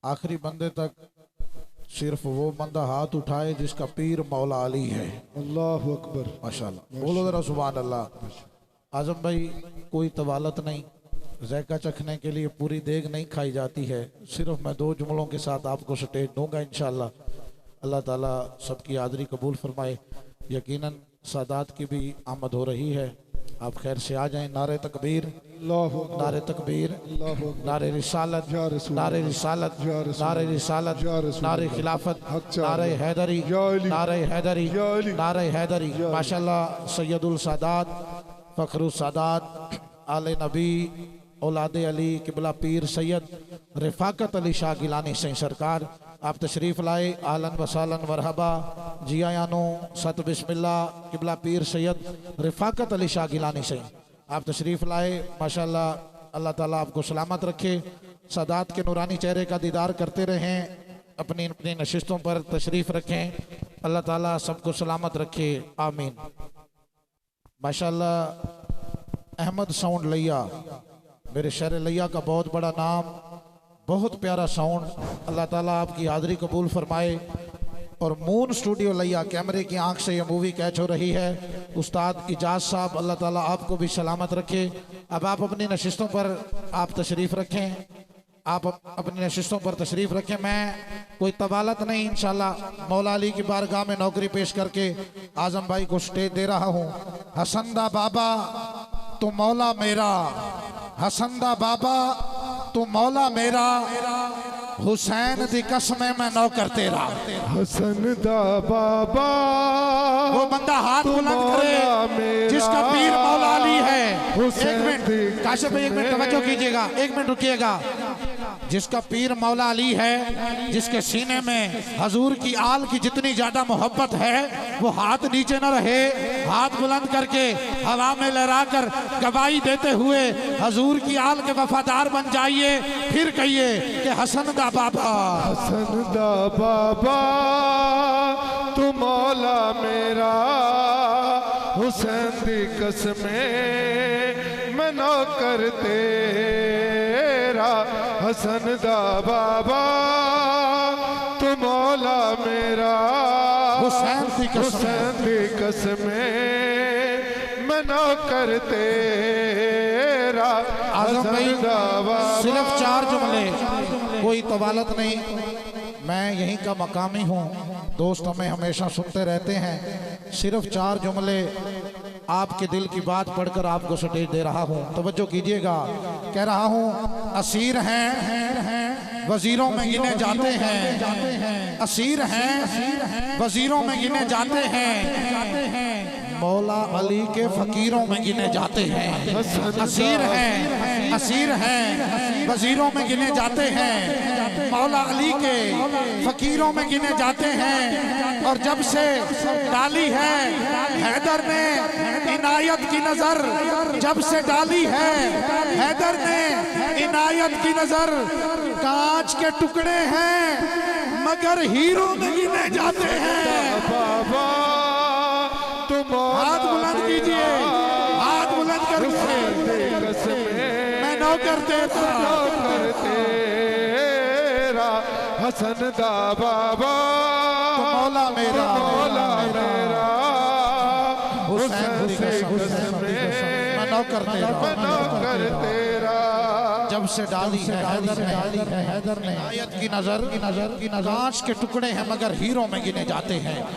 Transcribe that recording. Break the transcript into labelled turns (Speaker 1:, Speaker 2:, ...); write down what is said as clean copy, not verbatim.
Speaker 1: आखिरी बंदे तक सिर्फ वो बंदा हाथ उठाए जिसका पीर मौला अली है।
Speaker 2: अल्लाह अकबर,
Speaker 1: माशाल्लाह, बोलो जरा सुभान अल्लाह। आजम भाई, कोई तवालत नहीं, ज़ायका चखने के लिए पूरी देग नहीं खाई जाती है। सिर्फ मैं 2 जुमलों के साथ आपको स्टेज दूंगा इंशाअल्लाह। अल्लाह ताला सबकी हाज़री कबूल फरमाए। यकीनन सादात की भी आमद हो रही है, आप खैर से आ जाएं। नारे तकबीर, नारे तकबीर, नारे रिसालत, नारे रिसालत, नारे रिसालत, नारे खिलाफत, नारे हैदरी, नारे हैदरी, नारे हैदरी। माशाल्लाह, सैयदुल सादात, फ़ख्रुल सादात, आले नबी, औलादे अली, किबला पीर सैयद रिफाकत अली शाह गिलानी से सरकार आप तशरीफ़ लाए। आलन वसालन मरहबा, जियानो सत बिस्मिल्लाह। किबला पीर सैयद रिफाकत अली शाह गिलानी से आप तशरीफ़ लाए। माशाल्लाह, अल्लाह ताला आपको सलामत रखे, सादात के नूरानी चेहरे का दीदार करते रहें, अपनी अपनी नशिस्तों पर तशरीफ़ रखें। अल्लाह ताला सबको सलामत रखे, आमीन। माशाल्लाह, अहमद साउंड लिया, मेरे शहर लिया का बहुत बड़ा नाम, बहुत प्यारा साउंड। अल्लाह ताला आपकी हाज़री कबूल फरमाए। और मून स्टूडियो लिया, कैमरे की आंख से ये मूवी कैच हो रही है। उस्ताद इजाज साहब, अल्लाह ताला आपको भी सलामत रखे। अब आप अपनी नशिस्तों पर आप तशरीफ़ रखें, आप अपनी नशिस्तों पर तशरीफ़ रखें। मैं कोई तवालत नहीं, इंशाल्लाह मौला अली की बारगाह में नौकरी पेश करके आज़म भाई को स्टेज दे रहा हूँ। हसंदा बाबा तू मौला मेरा, हसंदा बाबा तू मौला मेरा, हुसैन दी कसमें मैं नौकर तेरा।
Speaker 2: हसनदा बाबा
Speaker 1: वो बंदा हाथ बुलंद करे जिसका पीर मौला अली है। एक मिनट काशिफ भाई, एक मिनट तवज्जो कीजिएगा, एक मिनट रुकिएगा। जिसका पीर मौला अली है, जिसके सीने में हजूर की आल की जितनी ज्यादा मोहब्बत है, वो हाथ नीचे न रहे, हाथ बुलंद करके हवा में लहरा कर गवाही देते हुए हजूर की आल के वफादार बन जाइए। फिर कहिए कि हसनदा बाबा,
Speaker 2: हसनदा बाबा तू मौला मेरा, हुसैन दी कसमें मैं नौकर तेरा। हसनदा बाबा तू मौला मेरा,
Speaker 1: हुसैन दी
Speaker 2: कसमें मैं नौकर तेरा।
Speaker 1: आज़म भाई,
Speaker 2: हसनदा बाबा,
Speaker 1: सिर्फ 4 जुमले, कोई तवालत नहीं। मैं यहीं का मकामी हूँ, दोस्त हमें हमेशा सुनते रहते हैं। सिर्फ 4 जुमले आपके दिल की बात पढ़कर आपको स्टेज दे रहा हूँ, तवज्जो कीजिएगा। कह रहा हूँ, असीर हैं वजीरों में गिने जाते हैं, असीर हैं वजीरों में गिने जाते हैं, मौला अली के फकीरों में गिने जाते हैं। असीर हैं वजीरों में गिने जाते हैं, मौला अली के फकीरों में गिने जाते हैं। और जब से डाली है हैदर ने इनायत की नजर, जब से डाली है हैदर ने इनायत की नजर, कांच के टुकड़े हैं मगर हीरो में गिने जाते हैं।
Speaker 2: बाबा तुम
Speaker 1: हाथ बुलंद कीजिए, हाथ बुलंद करके मैं नौकर तेरा, हसनदा बाबा
Speaker 2: मौला मेरा,
Speaker 1: मौला
Speaker 2: मेरा,
Speaker 1: हुसैन दी कसम मैं नौकर तेरा। जब से डाली है हैदर ने आयत की नजर, कांच के टुकड़े हैं मगर हीरो में गिने जाते हैं।